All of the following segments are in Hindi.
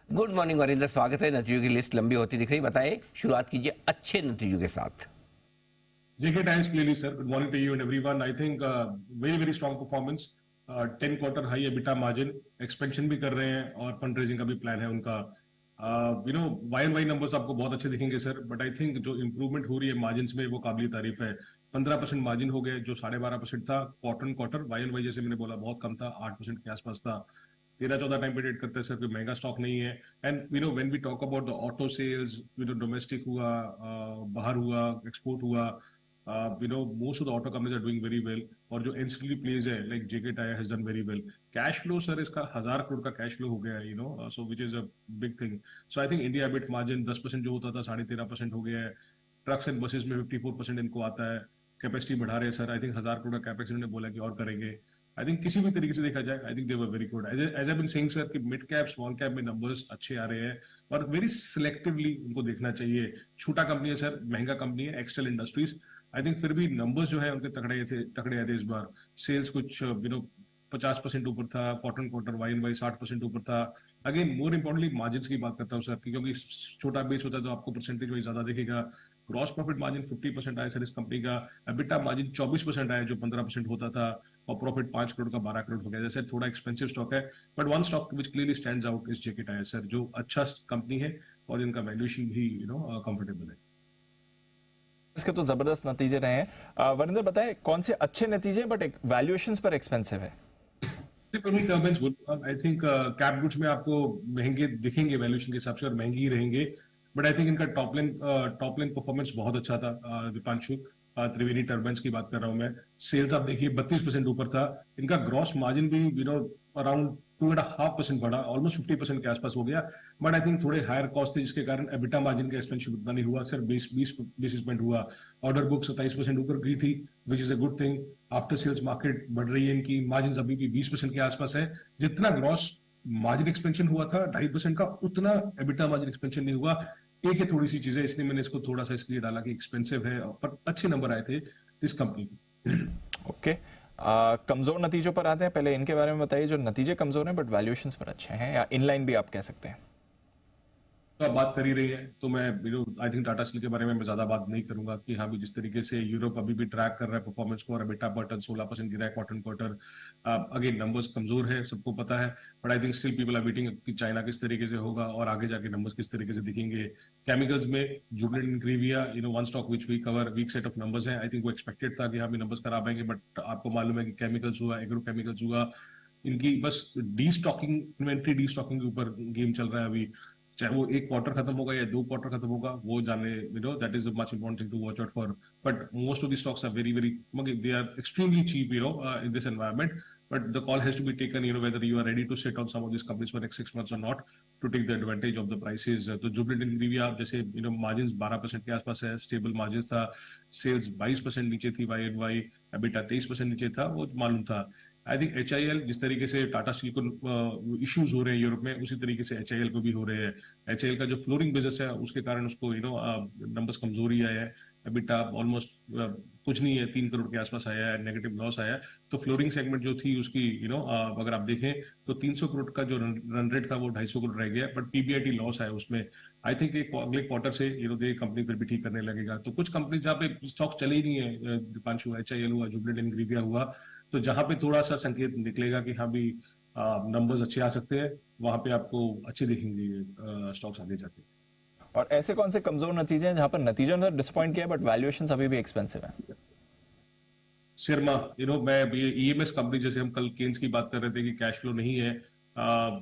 गुड मॉर्निंग वरिंदर, स्वागत है। नतीजों की लिस्ट लंबी होती दिख रही, बताइए, शुरुआत कीजिए अच्छे नतीजों के साथ। JK Times clearly, sir. Good morning to you and everyone. I think very strong performance. 10 quarter high EBITDA margin, expansion भी कर रहे हैं और फंड रेजिंग का भी प्लान है उनका। वाई एंड वाई नंबर्स आपको बहुत अच्छे दिखेंगे सर, बट आई थिंक जो इंप्रूवमेंट हो रही है मार्जिन में वो काबिल तारीफ है। 15% मार्जिन हो गए जो 12.5% था क्वार्टर। वाई एंड वाई जैसे मैंने बोला बहुत कम था, 8% के आसपास था। 13-14 टाइम पे ट्रेड करते हैं सर, कोई महंगा स्टॉक नहीं है। And when we talk about the auto sales, domestic हुआ, बाहर हुआ, एक्सपोर्ट हुआ, most of the auto companies are doing very well. और जो ancillary plays है like JK Tyre has done very well. Cash flow sir इसका 1000 करोड़ का कैश फ्लो हो गया है, so which is a big thing. So I think India EBIT margin 10% जो होता था 13.5% हो गया है। ट्रक्स एंड बसेस में 54% इनको आता है। कैपेसिटी बढ़ा रहे हैं सर, आई थिंक 1000 करोड़ का कैपेक्स इन्होंने बोला कि और करेंगे। आई थिंक किसी भी तरीके से देखा जाए, I think they were very good. As I been saying sir कि मिड कैप स्मॉल कैप में नंबर्स अच्छे आ रहे हैं और वेरी सिलेक्टिवली उनको देखना चाहिए। छोटा कंपनी है सर, महंगा कंपनी है, एक्सेल इंडस्ट्रीज। आई थिंक फिर भी नंबर्स जो है उनके तगड़े आए थे इस बार। सेल्स कुछ 50% ऊपर था, क्वार्टर वाई एंड वाई 60% ऊपर था। अगेन मोर इंपॉर्टेंटली मार्जिन की बात करता हूँ सर, क्योंकि छोटा बेस होता है तो आपको परसेंटेज वाइज ज्यादा दिखेगा। ग्रॉस प्रॉफिट मार्जिन 50% आया सर इस कंपनी का। एबिटा मार्जिन 24% आया जो 15% होता था, और प्रॉफिट 5 करोड़ का 12 करोड़ हो गया। जैसे थोड़ा एक्सपेंसिव स्टॉक है, but one stock which clearly stands out is JK tyre sir, जो अच्छा कंपनी है और इनका वैल्यूएशन भी कंफर्टेबल है। इसके तो जबरदस्त नतीजे रहे हैं। वरिंदर बताएं कौन से अच्छे नतीजे बट वैल्यूएशंस पर एक्सपेंसिव है। आई थिंक कैप गुड्स में आपको महंगे दिखेंगे वैल्यूएशन के हिसाब से और महंगी ही रहेंगे, बट आई थिंक इनका टॉप लाइन परफॉर्मेंस बहुत अच्छा था। दीपांशु, त्रिवेणी टर्बाइंस की बात कर रहा हूं मैं। सेल्स आप देखिए 32% ऊपर था। इनका ग्रॉस मार्जिन भी अराउंड 2.5% बढ़ा, ऑलमोस्ट 50% के आसपास हो गया। बट आई थिंक थोड़े हायर कॉस्ट थे जिसके कारण एबिटा मार्जिन का एक्सपेंशन उतना नहीं हुआ, सिर्फ 20 बेसिस पॉइंट हुआ। ऑर्डर बुक 27% ऊपर गई थी, which is a good thing. After sales market बढ़ रही है इनकी, मार्जिन अभी भी 20% के आसपास है। जितना ग्रॉस मार्जिन एक्सपेंशन हुआ था 2.5% का, उतना एबिटा मार्जिन एक्सपेंशन नहीं हुआ। एक है थोड़ी सी चीजें, इसलिए मैंने इसको थोड़ा सा इसलिए डाला कि एक्सपेंसिव है, पर अच्छे नंबर आए थे इस कंपनी के। ओके, कमजोर नतीजों पर आते हैं। पहले इनके बारे में बताइए, जो नतीजे कमजोर हैं बट वैल्यूएशंस पर अच्छे हैं, या इनलाइन भी आप कह सकते हैं। तो आप बात कर ही रही है तो मैं आई थिंक टाटा स्टील के बारे में मैं ज्यादा बात नहीं करूंगा कि हाँ भी जिस तरीके से यूरोप अभी भी ट्रैक कर रहा है परफॉर्मेंस को, और एबिटा पर टन 16% गिरा है क्वार्टर। अगेन नंबर्स कमजोर है, सबको पता है, but I think still people are waiting कि चाइना किस तरीके से होगा और आगे जाके नंबर्स किस तरीके से दिखेंगे। केमिकल्स में Jubilant Ingrevia, one stock which we cover, weak set of numbers है। आई थिंक वो एक्सपेक्टेड था कि हाँ भी नंबर्स खराब आएंगे, बट आपको मालूम है कि केमिकल्स हुआ, एग्रो केमिकल्स हुआ, इनकी बस destocking, inventory destocking के ऊपर गेम चल रहा है अभी। चाहे वो एक क्वार्टर खत्म होगा या 2 क्वार्टर खत्म होगा, वो जाने, that is much important thing to watch out for. But most of the stocks are very they are extremely cheap in this environment, but the call has to be taken, whether you are ready to sit on some of these companies for next 6 months or not to take the advantage of the prices. तो जुबिलेंट इंग्रेविया जैसे मार्जिन 12% के आसपास है, स्टेबल मार्जिन था। सेल्स 22% नीचे थी वाई एंड वाई, एबिटा 23% नीचे था, वो मालूम था। आई थिंक HIL, जिस तरीके से टाटा स्टील को इश्यूज हो रहे हैं यूरोप में, उसी तरीके से HIL को भी हो रहे हैं। HIL का जो फ्लोरिंग बिजनेस है उसके कारण उसको नंबर्स कमजोरी आया है। एबिटा ऑलमोस्ट कुछ नहीं है, 3 करोड़ के आसपास आया है, नेगेटिव लॉस आया है। तो फ्लोरिंग सेगमेंट जो थी उसकी अगर आप देखें तो 300 करोड़ का जो रन रेट था वो 250 करोड़ रह गया, बट PBIT लॉस है उसमें। आई थिंक एक अगले क्वार्टर से दे कंपनी फिर भी ठीक करने लगेगा। तो कुछ कंपनी जहाँ पे स्टॉक चले ही नहीं है, दीपांशु, HIL हुआ, जुबिलेंट इंग्रेविया हुआ, तो जहां पे थोड़ा सा संकेत निकलेगा कि हाँ भी नंबर्स अच्छे आ सकते हैं, वहां पे आपको अच्छे दिखेंगे स्टॉक्स आगे जाके। और ऐसे कौन से कमजोर नतीजे हैं जहां पर नतीजों ने डिसअपॉइंट किया बट वैल्यूएशंस अभी भी एक्सपेंसिव हैं। सिरमा, मैं ये EMS कंपनी, जैसे हम कल केन्स की बात कर रहे थे कि कैश फ्लो नहीं है,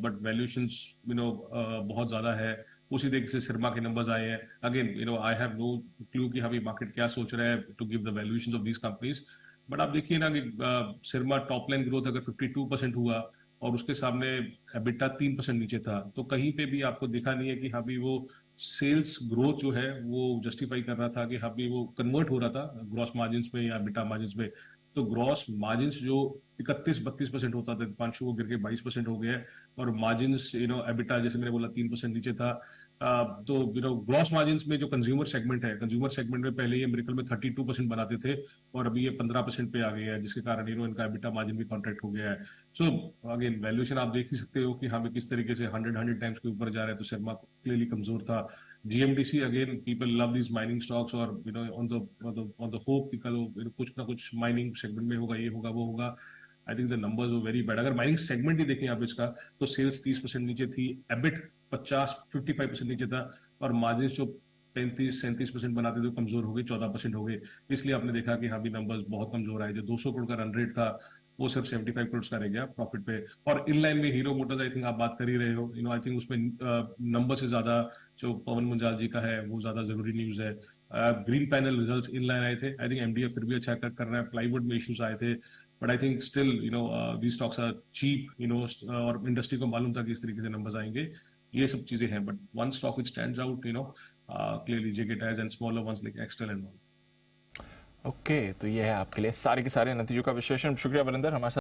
बट वैल्यूएशंस बहुत ज्यादा है। उसी तरीके से सिरमा के नंबर्स आए हैं। Again I have no clue कि अभी मार्केट क्या सोच रहा है to give the valuations of these companies, but आप देखिए ना कि सिरमा टॉप लाइन ग्रोथ अगर 52% हुआ और उसके सामने एबिटा 3% नीचे था, तो कहीं पे भी आपको दिखा नहीं है कि हाँ भी वो सेल्स ग्रोथ जो है वो जस्टिफाई कर रहा था कि हाँ भी वो कन्वर्ट हो रहा था ग्रॉस मार्जिन में या एबिटा मार्जिन में। तो ग्रॉस मार्जिन जो 31-32% होता था, 500 वो गिर के 22% हो गया है। और मार्जिन एबिटा जैसे मैंने बोला 3% नीचे था। तो ग्रॉस मार्जिन में जो कंज्यूमर सेगमेंट है, कंज्यूमर सेगमेंट में पहले ये मेरिकल में 32% बनाते थे और अभी ये 15% पे आ गए हैं, जिसके कारण इनका एबिटा मार्जिन भी कॉन्ट्रैक्ट हो गया है। सो अगेन वैल्यूएशन आप देख ही सकते हो कि हाँ भी किस तरीके से 100 टाइम्स के ऊपर जा रहा है, तो शर्मा क्लियरली कमजोर था। GMDC again people love these mining stocks, और ऑन द होप कि कल कुछ ना कुछ माइनिंग सेगमेंट में होगा, ये होगा वो होगा। आई थिंक द नंबर्स वो वेरी बैड। अगर माइनिंग सेगमेंट ही देखें आप इसका, तो सेल्स 30% नीचे थी, एबिट 55% नीचे था, और मार्जिन जो 35-37% बनाते थे कमजोर हो गए, 14% हो गए। इसलिए आपने देखा कि हाँ भी नंबर्स बहुत कमजोर आए। जो 200 करोड़ का रन रेट था वो सिर्फ 75 करोड़ का रह गया प्रॉफिट पे। और इनलाइन में हीरो मोटर्स, आई थिंक आप बात कर ही रहे हो, आई थिंक उसमें नंबर से ज्यादा जो पवन मुंजाल जी का है वो ज्यादा जरूरी न्यूज है। ग्रीन पैनल रिजल्ट्स इनलाइन आए थे। आई थिंक एमडीएफ फिर भी अच्छा कर रहा है। प्लाईवुड में इश्यूज आए थे, but I think still these stocks are cheap, और इंडस्ट्री को मालूम था कि इस तरीके से नंबर्स आएंगे। ये सब चीजें हैं, but one stock which stands out clearly JK tyres and smaller once like extra and all. Okay, तो ये है आपके लिए सारे के सारे नतीजों का विश्लेषण। शुक्रिया वरिंदर हमारे साथ